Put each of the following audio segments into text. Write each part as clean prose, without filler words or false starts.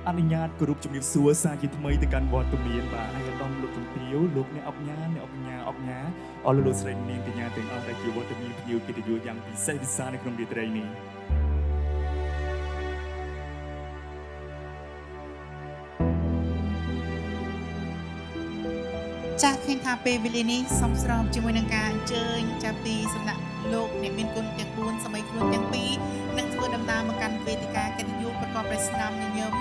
អនុញ្ញាតគោរពជំរាបសួរសាជាថ្មីទៅកាន់វត្តមានបាទហើយក៏លោកជំទាវលោកអ្នកអុកញ៉ាអ្នកអុកញ៉ាអុកញ៉ាអស់លោកស្រីនាងកញ្ញាទាំងអស់ដែលជាវត្តមានភ្ញៀវកិត្តិយសយ៉ាងពិសេសវិសាលនៅក្នុងរាត្រីនេះចាស់ឃើញថាពេលវេលានេះសំស្របជាមួយនឹងការអញ្ជើញចាប់ពីសំណាក់លោកអ្នកមានគុណទាំង4សម័យខ្លួនទាំង2នឹងធ្វើដំណើរមកកាន់វេទិកាកិត្តិយសប្រកបដោយស្នាមញញឹម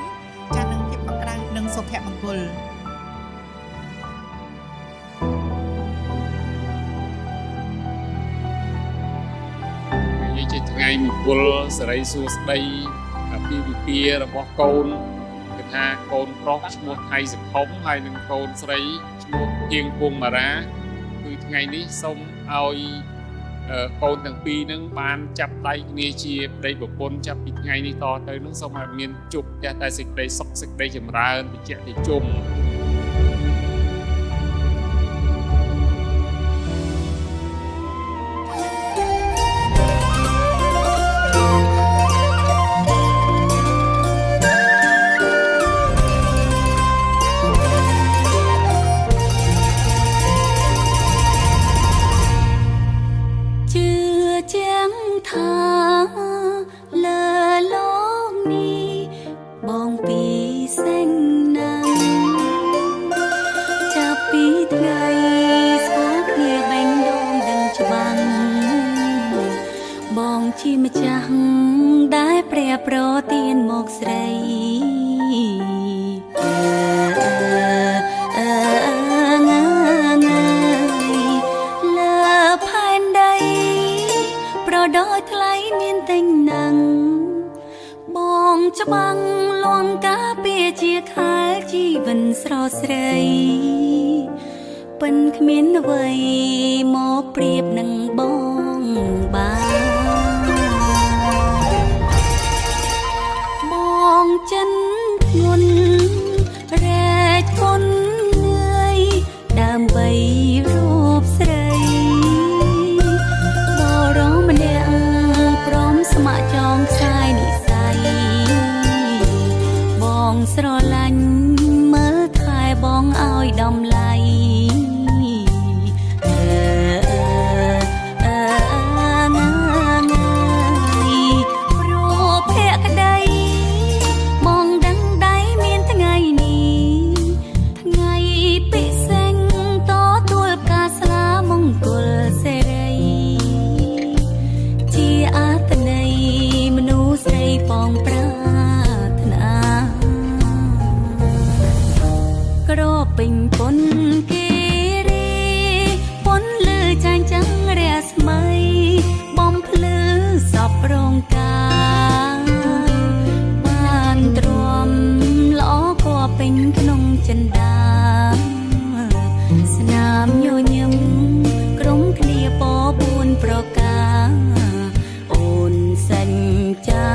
ចាស់នឹងភាពកក់ក្ដៅនិងសុភមង្គលនិយាយជាថ្ងៃមង្គលសិរីសួស្តីអាពាហ៍ពិពាហ៍របស់កូនគឺថាកូនប្រុសឈ្មោះថៃសុខុមហើយនិងកូនស្រីឈ្មោះទៀងពងមារាគឺថ្ងៃនេះសូមឲ្យកូនទាំងពីរនឹងបានចាប់ដៃគ្នាជាប្តីប្រពន្ធចាប់ពីថ្ងៃនេះតទៅនឹងសូមឲ្យមានជួបតែសេចក្តីសុខសេចក្តីចម្រើនវិជ្ជនិយមជាម្ចាស់ដែលព្រះប្រទានមកស្រីលើផែនដីប្រដោយថ្លៃមានតែងណាំងបងច្បាំងលងការពារជាខែលជីវិនស្រស់ស្រីពិនគ្មានអ្វីមកប្រៀបនឹងបងបានចិនធ្ងន់រែកគុណនឿយដើម្បីរូបស្រីបរមម្នាក់ព្រមស្ម័គ្រចងខ្សែនិស័យបងស្រឡាញ់មើលថែបងឲ្យដំឡៃពេញពុនគិរីពុនលឺចាញ់ចាំងរស្មីបំភ្លឺសពរងការបានទ្រាំល្អគួរពេញក្នុងចិន្តាស្នាមញញឹមក្រុមគ្នាព4ប្រការអូនសេចចា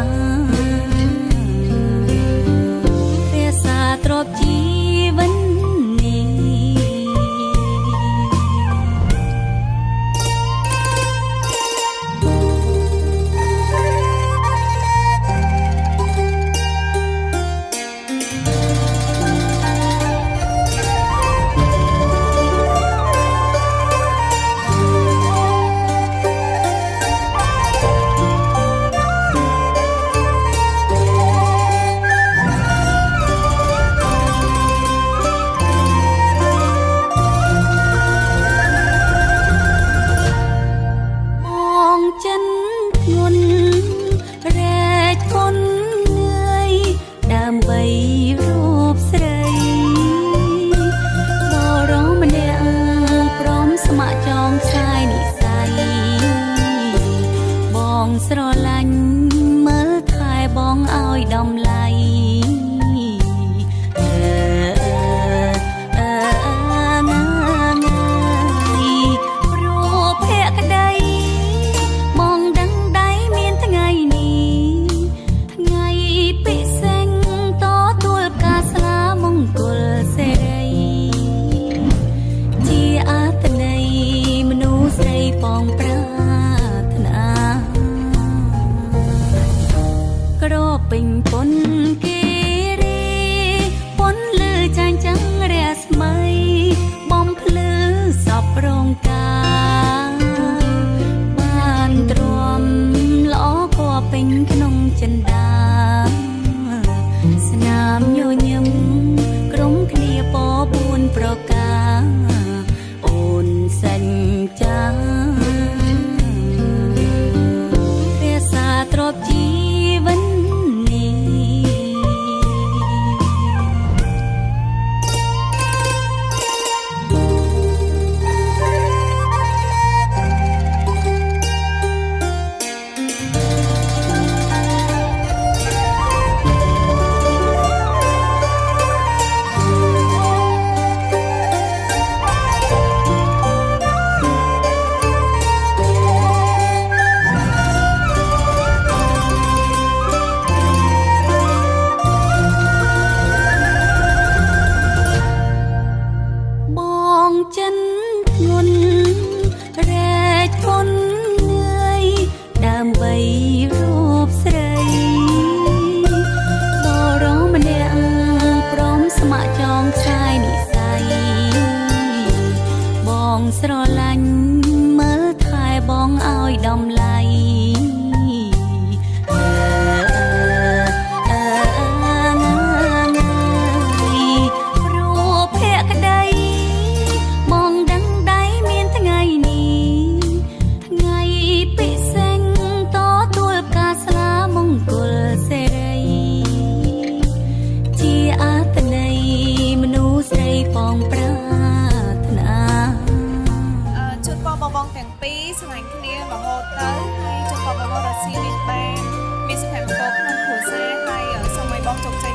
ព្រះសាទ្រពជីវិនស្រឡាញ់មើលថែបងឲ្យដំឡៃព្រោះភក្តីបងដឹងដៃមានថ្ងៃនេះថ្ងៃពិសេសតទួលផ្កាស្លាមង្គលសេរីជាអត្ថន័យមនុស្សស្រីបងប្រាពេញពុនគិរី ទ្រព្យជីវិតនេះ បងចិនធ្ងន់រែកធន់នឿយដើម្បីរូបស្រីបរមម្នាក់ព្រមស្ម័គ្រចងខ្សែនិស័យបងស្រឡាញ់មើលថែបងឲ្យដំឡៃព្រោះភក្តី បងដឹងដៃមានថ្ងៃនេះថ្ងៃពិសេសតទួលផ្កាស្លាមង្គលសេរីជាអត្តន័យមនុស្សស្រីបងប្រាថ្នា ជូនបងបងទាំងពីរស្រឡាញ់គ្នារហូតទៅហើយជូនបងរស់ស៊ីនេះបានមានសុភមង្គលក្នុងគ្រួសារហើយសូមឲ្យបងជោគជ័យ